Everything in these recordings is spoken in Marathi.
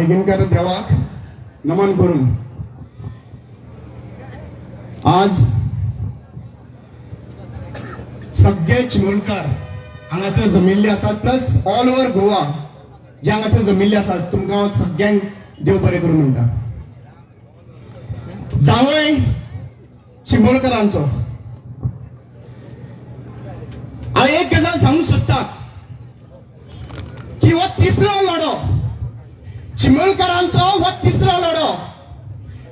बेगिनकर देवाक नमन करून आज सगळे चिमोलकार हांगासर जमिल्ले आसात प्लस ऑल ओव्हर गोवा जे हांगासर जमिल्ले आसात तुमकां सगळ्यांक देव बरें करूं म्हणटा. जावय चिंबोळकरांचो हांव एक गजाल सांगूंक सोदता की हो तिसरो लढो चिंबोळकरांचो हो तिसरो लढो.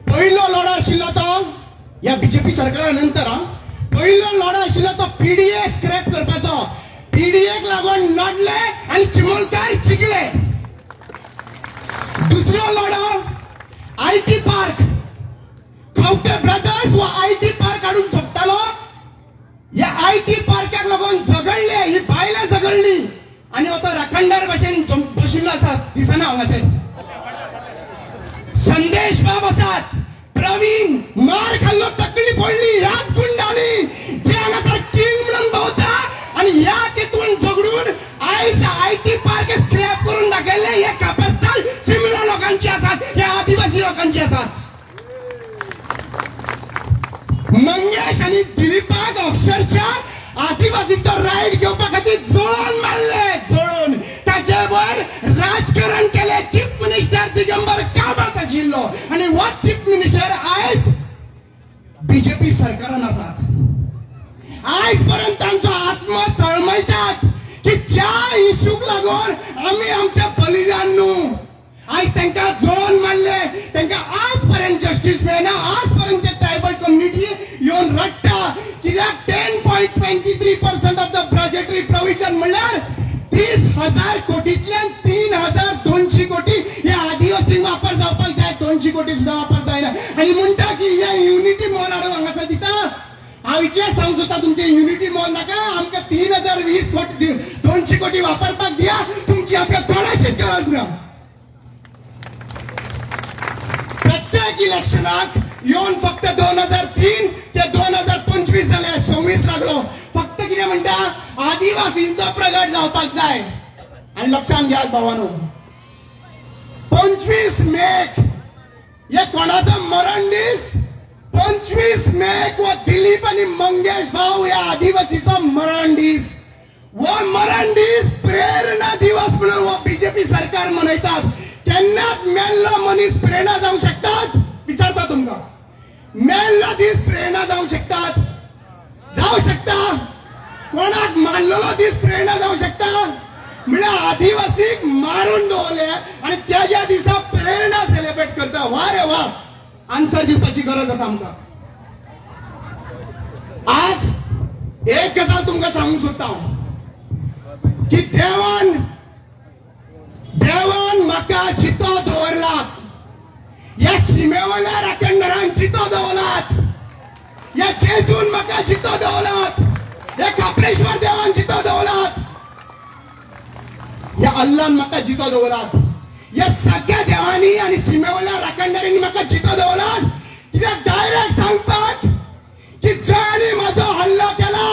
पयलो लढो आशिल्लो तो या बीजेपी सरकारा नंतर पयलो लढो आशिल्लो तो पीडीए स्क्रॅप करपाचो. पीडीएक लागून लढले आनी चिंबोळकार जिखले. दुसरो लढो आयटी पार्क खवटे ब्रदर्स व आयटी पार्क हाडून सोडटालो. या आयटी पार्काक लागून झगडले, ही बायलां झगडली आणि हो तो राखणदार भाशेन बशिल्लो आसा दिसना हांगासर. संदेश बाब आसात, प्रवीण मार खाल्लो, तकली फोडली ह्याच गुंडांनी जे हांगासर किंग म्हणून भोंवता आणि ह्या तेतून झगडून आयज आयटी पार्क स्क्रॅप करून दाखयले. हे कापस्थान चिमणा लोकांची आसात, हे आदिवासी लोकांची आसात. मंगेश आणि दिलीपाक अक्षरशः आदिवासीचो राईट घेवपा खातीर जळोवन मारले, जळोवन ताचे वर राजकारण केले. चीफ मिनिस्टर दिगंबर कामत आशिल्लो आणि हो चीफ मिनिस्टर आयज बीजेपी सरकारान आसात. आयज पर्यंत तांचो आत्मा तळमळटात की ज्या इशूक लागून आमी आमचे बलिदान न्हू आज तांकां जळोवन मारले, तांकां आज पर्यंत जस्टीस मेळना. आज पर्यंत ट्रायबल कम्युनिटी येवन रडटा कित्याक 10.23% ऑफ द बजेटरी प्रोविजन म्हणल्यार 30,000 कोटींतल्यान 3,200 कोटी हे आदिवासी वापर जावपाक जाय. 200 कोटी सुद्धा वापर जायना आनी म्हणटा की हे युनिटी मॉल हाडून हांगासर दिता. हांव इतलें सांगूंक सोदता तुमचे युनिटी मॉल नाका, आमकां 3,020 कोटी 200 कोटी वापरपाक दिया. तुमची आमकां कोणाचीच गरज ना. प्रत्येक इलेक्शनाक येवन फक्त 2003 ते 2025 जाले, 26 लागलो. फक्त कितें म्हणटा आदिवासींचो प्रगट जावपाक जाय. आनी लक्षांत घेयात भावानो, 25 मेक हे कोणाचो मरण दीस. 25 मेक व दिलीप आणि मंगेश भाऊ या आदिवासीचो मरण दीस. वो मरण दीस प्रेरणा दिवस म्हणून वो बीजेपी सरकार मनयतात. केन्नाच मेल्लो मनीस प्रेरणा जावंक शकतात? विचारता तुमकां. मेल्लो दीस प्रेरणा जावंक शकतात? जावं शकता. कोणाक मारलेलो दीस प्रेरणा जावंक शकता? म्हळ्यार आदिवासीक मारून दवरले आणि त्या दिसा प्रेरणा सेलिब्रेट करता. वा रे वा, आन्सर दिवपाची गरज आसा आमकां. आज एक गजाल तुमकां सांगूंक सोदता की देवान म्हाका चितो दवरला. या शिमेवयल्या राखणदारांक चितो दवरलाच. या जेजून म्हाका चितो दवरलात. या कापलेश्वर देवान चितो दवरलात. या अल्लान म्हाका चितो दवरलात. या सगळ्या देवांनी आणि शिमेवयल्या राखणदारांनी म्हाका चितो दवरलात. कित्याक डायरेक्ट सांगपाक की ज्याने म्हाजो हल्लो केला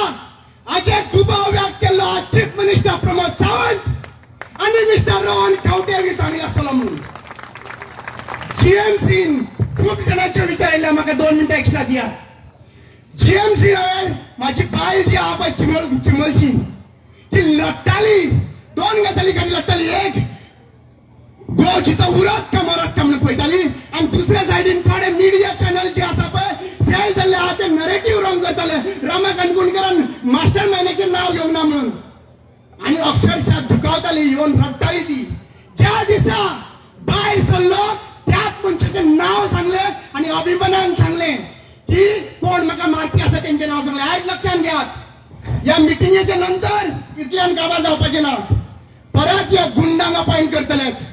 हाचे दुबाव व्यक्त केल्लो चीफ मिनिस्टर प्रमोद सावंत आणि मिस्टर रोहन खवटे विचारणी आसतलो म्हणून. जीएमसीन खूप जणांचे विचारले, म्हाका 2 मिनिटां एक्स्ट्रा दिया. जीएमसी हांवें म्हाजी बायल जी आहा पळय चिमलची ती लडटाली. 2 गजाली खातीर लडटाली. एक गो जितो उरत का मरत का म्हणून पळयताली आनी दुसऱ्या सायडीन थोडे मिडिया चॅनल जे आसा पळय सेल जाल्ले आहा ते नरेटिव्ह रॉंग करताले. रमा कणकुणकरान मास्टर मायंडाचें नांव घेवंक ना म्हणून आनी अक्षरशः दुखावताली, येवन रडटाली ती. ज्या दिसा भायर सरलो त्याच मनशाचें नाव सांगले आणि अभिमानान सांगले की कोण म्हाका मारपी आसा तेंचें नाव सांगलें. आयज लक्षांत घेयात, या मिटिंगेच्या नंतर इतल्यान काबार जावपाचें ना. परत या गुंडांक अपॉइंट करतलेच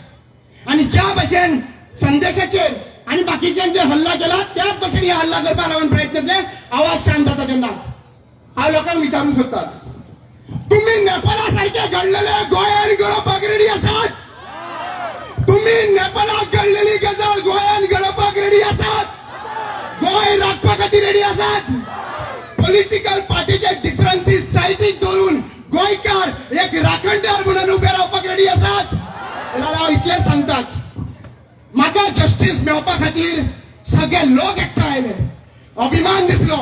आणि ज्या भाशेन संदेशाचेर आणि बाकीच्यांचेर हल्ला केला त्याच भाशेन हे हल्ला करपाक लागून प्रयत्न केले. आवाज शांत जाता तेन्ना हांव लोकांक विचारूंक सोदता, तुम्ही नेपाळा सारखे घडलेले गोंयान गळोवपाक रेडी आसात? तुम्ही नेपाळाक घडलेली गजाल गोंयान घडोवपाक रेडी आसात? गोंय राखपा खातीर रेडी आसात? पॉलिटिकल पार्टीचे डिफरन्सीस सायडीक दवरून गोंयकार एक राखणदार म्हणून उबे रावपाक रेडी आसात? जाल्यार हांव इतलेंच सांगतात, म्हाका जस्टीस मेळपा खातीर सगळे लोक एकठांय आयले. अभिमान दिसलो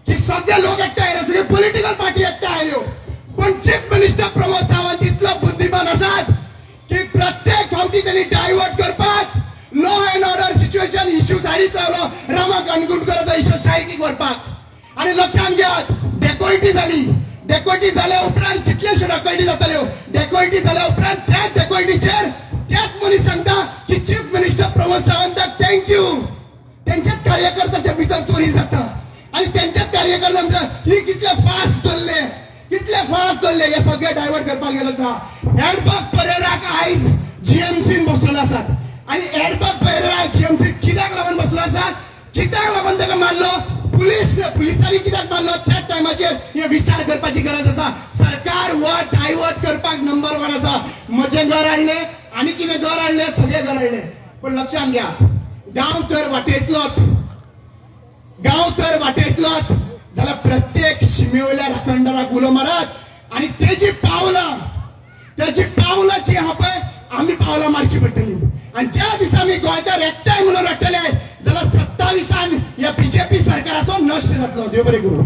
की सगळे लोक एकठांय आयले, सगळे पॉलिटिकल पार्टी एकठांय आयल्यो. पण चीफ मिनिस्टर प्रमोद सावंत इतलो बुद्धिमान आसात की प्रत्येक फावटी त्यांनी डायवर्ट करपाक law and order situation issue साडीत रावलो. रामा कणगुटकराचो इश्यू सायडीक व्हरपाक. आणि लक्षात घेयात, डेकोइटी जाली. डेकोइटी जाल्या उपरांत कितलेशे डकैती जाताल्यो. डेकोइटी जाल्या उपरांत त्याच डेकोइटीचेर त्याच मनीस सांगता की चीफ मिनिस्टर प्रमोद सावंताक थँक्यू. त्यांच्याच कार्यकर्त्याच्या भितर चोरी जाता आणि त्यांच्याच कार्यकर्त्यांच्या ही कितले फास्ट धरले हे सगळे डायवर्ट करपाक गेलो आसा. एडबर्ग परेराक आयज जीएमसीन बसलेलो आसात आणि एडबर्ग परेरा जीएमसी कित्याक लागून बसलो आसा, कित्याक लागून ताका मारलो, पुलिसांनी कित्याक मारलो, त्याच टायमाचेर हे विचार करपाची गरज आसा. सरकार हो डायवर्ट करपाक नंबर 1 आसा. म्हजें घर हाडले आनी कितें घर हाडले, सगळे घर हाडले. पण लक्षात घ्या, गांव तर वाटेतलोच जाल्यार प्रत्येक शिमेवयल्या राखणदाराक उलो मारत आणि तेजी पावलां जी आहा पळय, आमी पावलां मारची पडटली. आणि ज्या दिसा आमी गोंयकार एकठांय म्हणून हाडटले जाल्यार 27 या बीजेपी सरकाराचो नश्ट जातलो. देव बरें करूं.